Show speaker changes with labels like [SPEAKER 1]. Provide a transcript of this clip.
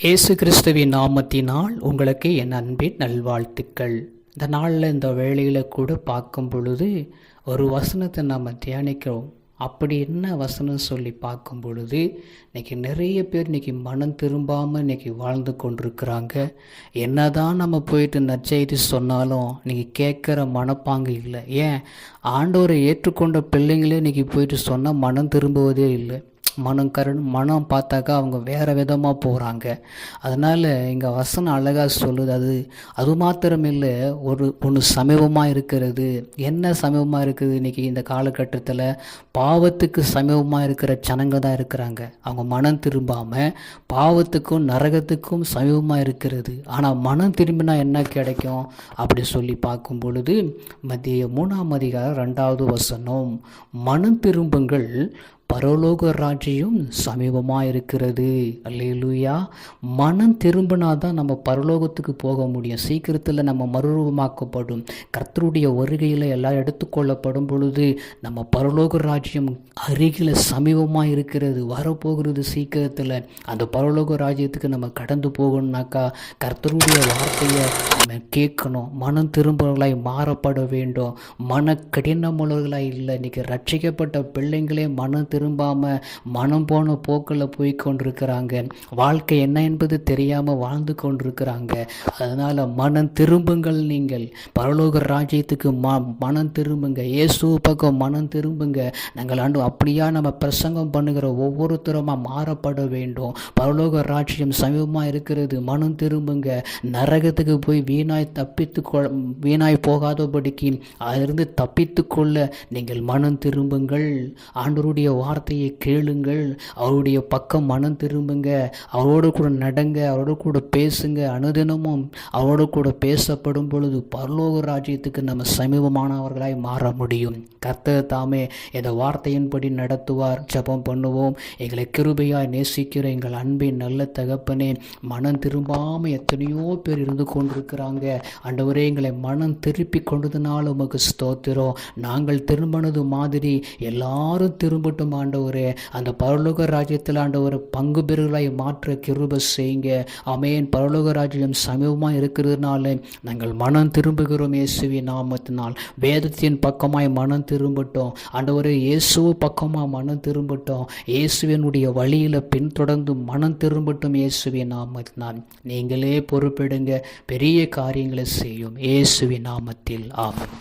[SPEAKER 1] இயேசு கிறிஸ்துவின் நாமத்தினால் உங்களுக்கு என் அன்பின் நல்வாழ்த்துக்கள். இந்த நாளில் இந்த வேளையில் கூட பார்க்கும் பொழுது ஒரு வசனத்தை நாம் தியானிக்கிறோம். அப்படி என்ன வசனம் சொல்லி பார்க்கும் பொழுது இன்றைக்கி நிறைய பேர் இன்றைக்கி மனம் திரும்பாமல் இன்றைக்கி வாழ்ந்து கொண்டிருக்கிறாங்க. என்ன தான் நம்ம போயிட்டு நற்செய்தி சொன்னாலும் இன்றைக்கி கேட்குற மனப்பாங்கு இல்லை. ஏன் ஆண்டவரை ஏற்றுக்கொண்ட பிள்ளைங்களே இன்றைக்கி போயிட்டு சொன்னால் மனம் திரும்புவதே இல்லை. மனம் பார்த்தாக்கா அவங்க வேறு விதமாக போகிறாங்க. அதனால் இங்கே வசனம் அழகாக சொல்லுது. அது மாத்திரம் இல்லை, ஒன்று சமீபமாக இருக்கிறது. என்ன சமீபமாக இருக்குது? இன்றைக்கி இந்த காலகட்டத்தில் பாவத்துக்கு சமீபமாக இருக்கிற ஜனங்க தான் இருக்கிறாங்க. அவங்க மனம் திரும்பாமல் பாவத்துக்கும் நரகத்துக்கும் சமீபமாக இருக்கிறது. ஆனால் மனம் திரும்பினா என்ன கிடைக்கும் அப்படி சொல்லி பார்க்கும் பொழுது மத்திய 3ஆம் அதிகாரம் 2வது வசனம், மனம் திரும்புங்கள், பரலோக ராஜ்யம் சமீபமாக இருக்கிறது. அல்லேலூயா. மனம் திரும்பினா தான் நம்ம பரலோகத்துக்கு போக முடியும். சீக்கிரத்தில் நம்ம மறுரூபமாக்கப்படும். கர்த்தருடைய வருகையில் எல்லாம் எடுத்துக்கொள்ளப்படும் பொழுது நம்ம பரலோக ராஜ்யம் அருகில் சமீபமாக இருக்கிறது, வரப்போகிறது சீக்கிரத்தில். அந்த பரலோக ராஜ்யத்துக்கு நம்ம கடந்து போகணும்னாக்கா கர்த்தருடைய வார்த்தையை நம்ம கேட்கணும். மனம் திரும்பவர்களாய் மாறப்பட வேண்டும். மன கடினமுள்ளவர்களாய் இல்லை. இன்றைக்கி ரட்சிக்கப்பட்ட பிள்ளைங்களே மனம் திரும்பாமல் மனம் போன போக்கில் போய் கொண்டிருக்கிறாங்க. வாழ்க்கை என்ன என்பது தெரியாமல் வாழ்ந்து கொண்டிருக்கிறாங்க. அதனால் மனம் திரும்புங்கள். நீங்கள் பரலோக ராஜ்யத்துக்கு மனம் திரும்புங்க. இயேசு பக்கம் மனம் திரும்புங்க. நாங்கள் அப்படியா நம்ம பிரசங்கம் பண்ணுகிற ஒவ்வொருத்தருமாக மாறப்பட வேண்டும். பரலோக ராஜ்யம் சமீபமாக இருக்கிறது, மனம் திரும்புங்க. நரகத்துக்கு போய் வீணாய் போகாதபடிக்கு அதிலிருந்து தப்பித்து கொள்ள நீங்கள் மனம் திரும்புங்கள். ஆண்டவருடைய வார்த்தையை கேளுங்கள். அவருடைய பக்கம் மனம் திரும்புங்க. அவரோடு கூட நடங்க, அவரோடு கூட பேசுங்க. அனுதினமும் அவரோடு கூட பேசப்படும் பொழுது பரலோக ராஜ்யத்துக்கு நம்ம சமீபமானவர்களாய் மாற முடியும். கர்த்தர் தாமே இந்த வார்த்தையின்படி நடத்துவார். ஜெபம் பண்ணுவோம். எங்களை கிருபையாய் நேசிக்கிற எங்கள் அன்பின் நல்ல தகப்பனே, மனம் திரும்பாமல் எத்தனையோ பேர் இருந்து கொண்டிருக்கிறாங்க. ஆண்டவரே, எங்களை மனம் திருப்பி கொண்டதுனால உமக்கு ஸ்தோத்திரம். நாங்கள் திரும்பினது மாதிரி எல்லாரும் திரும்பட்டும் ஆண்டவரே. அந்த பரலோக ராஜ்யத்தில் ஆண்டவரை பங்கு பெறுகளாய் மாற்ற கிருபை செய்யுங்க. ஆமென். பரலோக ராஜ்யம் சமீபமாக இருக்கிறதுனால நாங்கள் மனம் திரும்புகிறோம். இயேசுவின் நாமத்தினால் வேதத்தின் பக்கமாய் மனம் திரும்பட்டும் ஆண்டவரே. இயேசு பக்கமாக மனம் திரும்பட்டும். இயேசுவினுடைய வழியில் பின்தொடர்ந்து மனம் திரும்பட்டும். இயேசுவின் நாமத்தினால் நீங்களே பொறுப்பெடுங்க. பெரிய காரியங்களை செய்யும். இயேசுவின் நாமத்தில் ஆமென்.